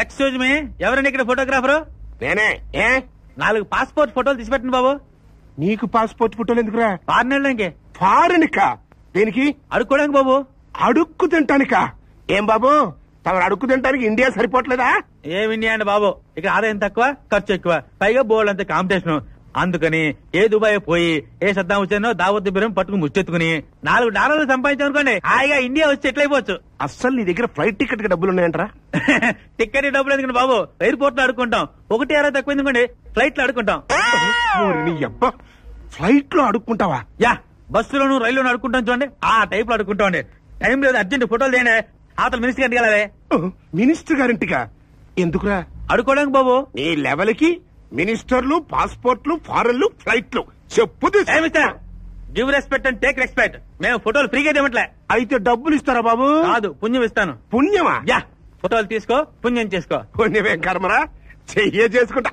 Excuse me, ఎవరండి ఇక్కడ photographer? నేనే. 4 పాస్పోర్ట్ ఫోటోలు తీసి పెట్టండి బాబు. నీకు పాస్పోర్ట్ ఫోటోలు ఎందుకురా? ఫారెన్ ఫారెన్కా? దేనికి? అడుక్కోడానికి బాబు. అడుక్కు తింటానికా? ఏం బాబు తమరు అడుక్కు తింటానికి ఇండియా సరిపోవట్లేదా? ఏం ఇండియా అండి బాబు, ఇక్కడ ఆదాయం తక్కువ, ఖర్చు ఎక్కువ, పైగా బోల్డ్ అంత కాంపిటీషన్. అందుకని ఏ దుబాయ్ పోయి ఏ సద్దాం వచ్చానో దావత్ బిరం పట్టుకుని ముచ్చెత్తుకుని $4 సంపాదించామనుకోండి, హాయిగా ఇండియా వచ్చి ఎట్లయిపోవచ్చు. అస్సలు నీ దగ్గర ఫ్లైట్ టికెట్ కి డబ్బులు ఉన్నాయంటరా? టికెట్ డబ్బులు ఎందుకండి బాబు, ఎయిర్పోర్ట్ లో అడుకుంటాం. 1.60 తక్కువ ఎందుకండి, ఫ్లైట్ లో అడుకుంటాం. ఫ్లైట్ లో అడుక్కుంటావా? యా, బస్సులోను రైల్లోను అడుకుంటాం చూడండి, ఆ టైప్ లో అడుకుంటాం అండి. టైం లేదు, అర్జెంట్ ఫోటోలు తేండి. అవతల మినిస్టర్ గారికి వెళ్ళాలి. మినిస్టర్ గారింటికా? ఎందుకురా? అడుకోవడానికి బాబు. నీ లెవెల్ కి మినిస్టర్లు, పాస్పోర్ట్లు, ఫారెన్లు, ఫ్లైట్లు చెప్పు. Give respect and take respect. మేము ఫోటోలు ఫ్రీగా ఇవ్వట్లే. అయితే డబ్బులు ఇస్తారా బాబు? కాదు, పుణ్యం ఇస్తాను. పుణ్యమా? యా, ఫోటోలు తీసుకో, పుణ్యం చేసుకో. పుణ్యమేం కర్మరా, చెయ్యే చేసుకుంటా.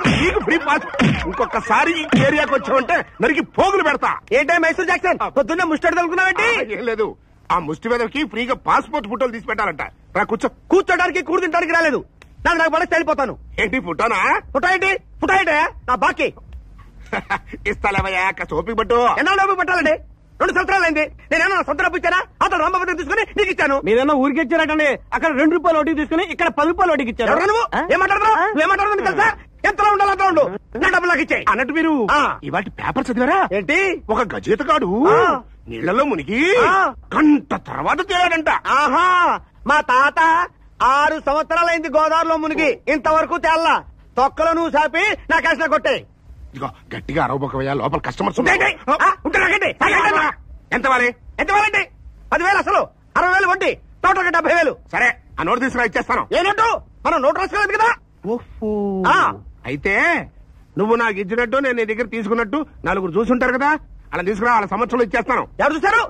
నీకు ఫ్రీ పాస్. ఇంకొకసారి ఈ ఏరియాకి వచ్చావంటే నరికి పోగులు పెడతా. ఏంటో మైసూర్ జాక్సన్ పొద్దున్నే ముస్టాడు తలుకున్నావేంటి? ఏం లేదు, ఆ ముష్టి మీదకి ఫ్రీగా పాస్పోర్ట్ ఫోటోలు తీసి పెట్టాలంట. రా కూర్చో. కూర్చోడానికి కూడు తింటానికి రాలేదు. నాకు పడేసి వెళ్ళిపోతాను. ఏంటి ఫోటోనా? ఫోటో ఏంటి? ఫోటో ఏంటి? నా బాకీ ఇస్తాలేవయ్యా, ఓపిక పట్టు. ఎన్నో డబ్బు పెట్టాలండి? 2 సంవత్సరాలు అయింది. నేనేమన్నా సొంత డబ్బు ఇచ్చానా? అతను రామభద్రం తీసుకుని నీకు ఇచ్చాను. మీరేమో ఊరికి ఇచ్చారటండి. అక్కడ ₹2 వడ్డీ తీసుకుని ఇక్కడ ₹10 వడ్డీకి ఇచ్చారు. నువ్వు ఏమాట్లాడుతున్నావు? తెలుసా? ఎంతలో ఉండాలి అంత ఉండు. నా డబ్బులు నాకు ఇచ్చాయి. అన్నట్టు మీరు ఇవాటి పేపర్ చదివారా ఏంటి? ఒక గజేతగాడు నీళ్లలో మునిగి గంట తర్వాత తేలాడంట. ఆహా, మా తాత 6 సంవత్సరాలైంది గోదావరిలో మునిగి, ఇంతవరకు తేల్లా. తొక్కలో నువ్వు సాపి నా కష్ట కొట్టే. ఇదిగో గట్టిగా అరవబోకవయ్యా, లోపల కస్టమర్స్. ఎంత వాలి? ఎంత వాలండి? 10,000 అసలు, 60,000 వడ్డీ, టోటల్ 70,000. సరే, ఆ నోటు తీసుకురా, ఇచ్చేస్తాను. ఏ నోటు? మనం నోటు రాసుకోలేదు కదా. అయితే నువ్వు నాకు ఇచ్చినట్టు నేను నీ దగ్గర తీసుకున్నట్టు 4 చూసుంటారు కదా, అలా తీసుకురా, వాళ్ళ సంవత్సరంలో ఇచ్చేస్తాను. ఎవరు చూసారు?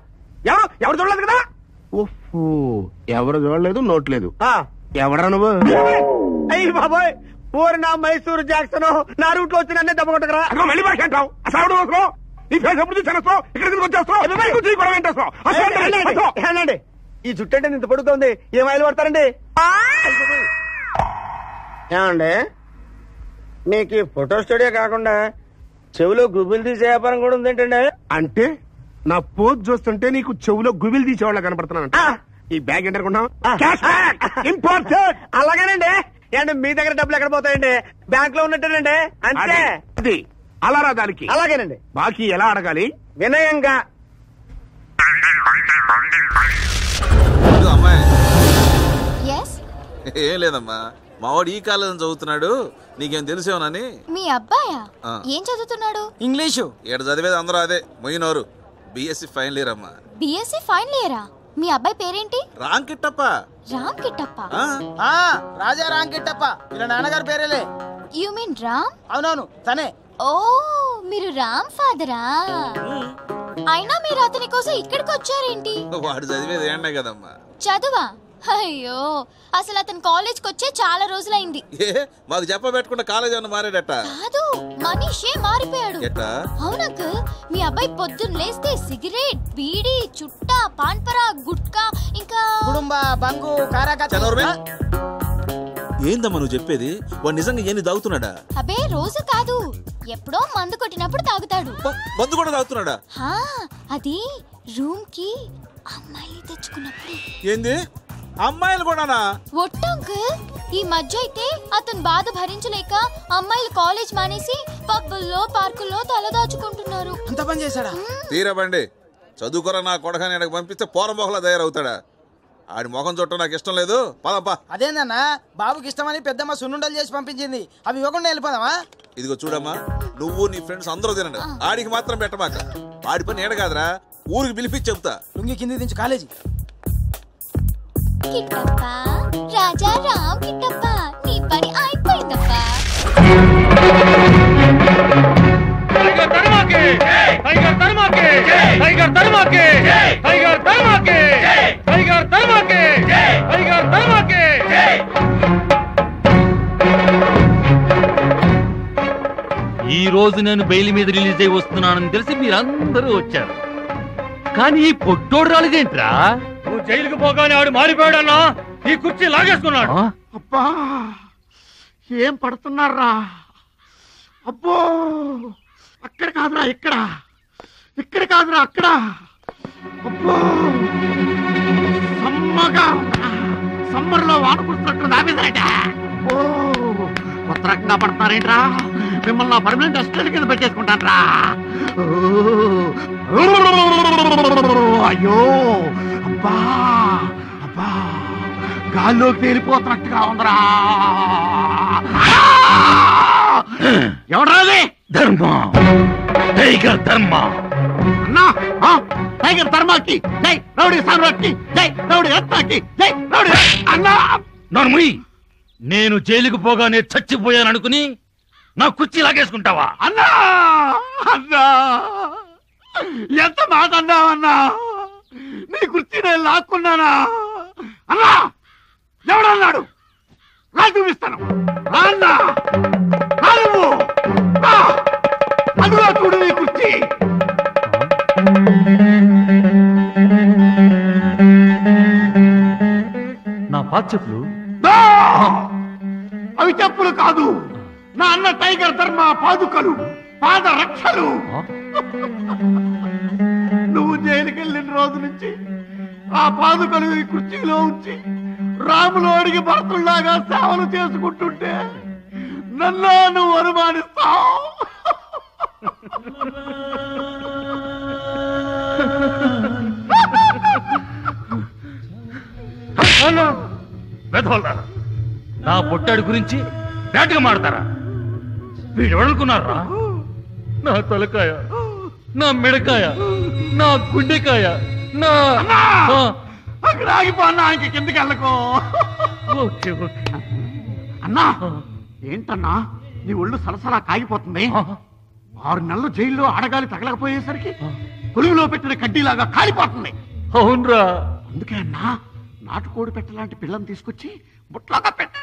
ఎవరు చూడలేదు కదా? ఎవరు చూడలేదు, నోట్ లేదు. ఎవడరా నువ్వు? అయ్యి బాబోయ్, ఊరి నా మైసూర్ జాక్సన్ నా రూట్ లో వచ్చి నన్నే దెబ్బ కొట్టకరా. మళ్ళీ బాగా అంటావు. అసలు ఈ ఫేస్ ఎప్పుడు చూసాను, ఇక్కడ వచ్చేస్తావు. ఈ జుట్టు అంటే ఇంత పొడుగుతుంది, ఏం ఆయిల్ పడతారండి? ఏమండి, మీకు ఈ ఫోటో స్టూడియో కాకుండా చెవిలో గుబులు తీసే వ్యాపారం కూడా ఉంది ఏంటండి? అంటే నా పోజ్ చూస్తుంటే నీకు చెవులో గుబిలు తీసేవాళ్ళ కనపడుతున్నానంట. ఈ బ్యాగ్ ఏంటనుకున్నావు? ఇంపార్టెంట్. అలాగేనండి. ఏంటి మీ దగ్గర డబ్బులు ఎక్కడ పోతాయండి? బ్యాంక్ లో ఉన్నట్టేనండి, అంతే. అది అలా రా దానికి. అలాగేనండి. బాకీ ఎలా అడగాలి? వినయంగా. ఏం లేదమ్మా, మావాడు ఈ కాలేజీ చదువుతున్నాడు, నీకేం తెలిసేవనని. మీ అబ్బాయా? ఏం చదువుతున్నాడు? ఇంగ్లీషు. ఏడు చదివేది అందరూ అదే, మొయినోరు. బిఎస్సి ఫైనల్ ఇయర్ అమ్మా. బిఎస్సి ఫైనల్ ఇయరా? మీ అబ్బాయి పేరేంటి? రామ్ కిట్టప్ప. రామ్ కిట్టప్ప? రాజా రామ్ కిట్టప్ప, వీళ్ళ నాన్నగారు పేరేలే. You mean Ram? అవునవును, తనే. ఓ, మీరు రామ్ ఫాదరా? అయినా మీరు అతని కోసం ఇక్కడికి వచ్చారేంటి? వాడు చదివేది ఏంటే కదమ్మా. చదువా? అయ్యో, అసలు అతను కాలేజ్ కి వచ్చే చాలా రోజులైంది. మాకు చెప్పబెట్టకుండా కాలేజ్ అన్న మారాడట. కాదు, మనీషే మారిపోయాడు. అవునకు, మీ అబ్బాయి పొద్దున్న లేస్తే సిగరెట్, బీడీ, చుట్టా, పాన్పరా, గుట్కా, ఇంకా కుటుంబ బంగు కారాక. ఏందమ్మా నువ్వు చెప్పేది? వాడు నిజంగా ఏంది తాగుతున్నాడా? అబే, రోజు కాదు, ఎప్పుడో మందు కొట్టినప్పుడు తాగుతాడు. మందు కూడా తాగుతున్నాడా? అది రూమ్ కి అమ్మాయిలు తెచ్చుకున్నప్పుడు. ఏంది, అమ్మాయిలు కూడానా? ఒట్టంకు, ఈ మధ్య అయితే అతను బాధ భరించలేక అమ్మాయిలు కాలేజ్ మానేసి పబ్బుల్లో, పార్కుల్లో తలదాచుకుంటున్నారు. అంత పని చేశాడా? తీరబండి, చదువుకోరా నా కొడకని ఎడకు పంపిస్తే పోరంబోహలా తయారవుతాడా? ఆడి మొఖం చుట్టం నాకు ఇష్టం లేదు, పదప్పా. అదేందన్నా, బాబుకి ఇష్టమని పెద్దమ్మ సున్నుండలు చేసి పంపించింది, అవి ఇవ్వకుండా వెళ్ళిపోదామా? ఇదిగో చూడమ్మా, నువ్వు నీ ఫ్రెండ్స్ అందరూ తినండి, ఆడికి మాత్రం పెట్టమాక. ఆడి పని ఏడ కాదురా, ఊరికి పిలిపించి చెప్తా. లుంగి కింది దించు కాలేజీ. కిట్టప్ప, రాజా రామ్ కిట్టప్ప, నీ పని అయిపోయిందప్పా. టైగర్ తరుమాకే, టైగర్ తరుమాకే, టైగర్ తరుమాకే, టైగర్ తరుమాకే, టైగర్ తరుమాకే, రోజు నేను బెయిల్ మీద రిలీజ్ అయి వస్తున్నానని తెలిసి మీరందరూ వచ్చారు. కానీ ఈ పొట్టోడు రాలేదేంట్రా? నువ్వు జైలుకు పోగానే ఆడు మారిపోయాడన్నా, ఈ కుర్చీ లాగేసుకున్నాడు. అబ్బా ఏం పడుతున్నారా? అబ్బో అక్కడ కాదురా ఇక్కడ, ఇక్కడ కాదురా అక్కడ. అబ్బో సమ్మగా సమ్మర్ లో వాన కుడుతున్నట్టు నామేదట. ఓ కొత్త రకంగా పడుతున్నారేంట్రా? మిమ్మల్ని పర్మనెంట్ అసిస్టెంట్ కింద పెట్టేసుకుంటాను రా. అయ్యో అబ్బా అబ్బా గాల్లోకి తేలిపోతున్నట్టుగా ఉందిరా. ఎవరాది? ధర్మ, టైగర్ ధర్మ. అన్నా టైగర్ ధర్మాకి జై, రౌడీ సామ్రాట్కి జై, రౌడీ రత్నాకి జై, రౌడీ అన్నా. నర్మీ, నేను జైలుకు పోగానే చచ్చిపోయాననుకుని నా కుర్చీ లాగేసుకుంటావా? అన్నా అన్నా ఎంత మాట అన్నావన్నా? నీ కుర్చీ నేను లాక్కున్నానా? అన్నా ఎవడన్నాడు? రా చూపిస్తాను. రా అన్నా, రా నువ్వు, రా. అదిగో చూడు నీ కుర్చీ. నా పాత చెప్పులు అవి చెప్పులు కాదు, నా అన్న టైగర్ ధర్మ పాదుకలు, పాద రక్షలు. నువ్వు జైలుకి వెళ్ళిన రోజు నుంచి ఆ పాదుకలు ఈ కుర్చీలో ఉంచి రాములు అడిగి భరతుల్లాగా సేవలు చేసుకుంటుంటే నన్ను నువ్వు అనుమానిస్తావు. నా పొట్టాడి గురించి బ్యాట్గా మాడతారా? వీడు వదులుకున్నారా? నా తలకాయ, నా మెడకాయ, నా గుండెకాయ, నా అక్కడ ఆగిపోన్నా, ఇంక కిందకి వెళ్ళకు. Okay okay. అన్నా ఏంటన్నా నీ ఒళ్ళు సలసలా కాగిపోతుంది? 6 నెలలు జైల్లో ఆడగాలి తగలకపోయేసరికి కొలువులో పెట్టిన కడ్డీలాగా కాలిపోతుంది. అవునరా? అందుకే అన్నా నాటుకోడి పెట్టలాంటి పిల్లని తీసుకొచ్చి బుట్లాగా పెట్ట.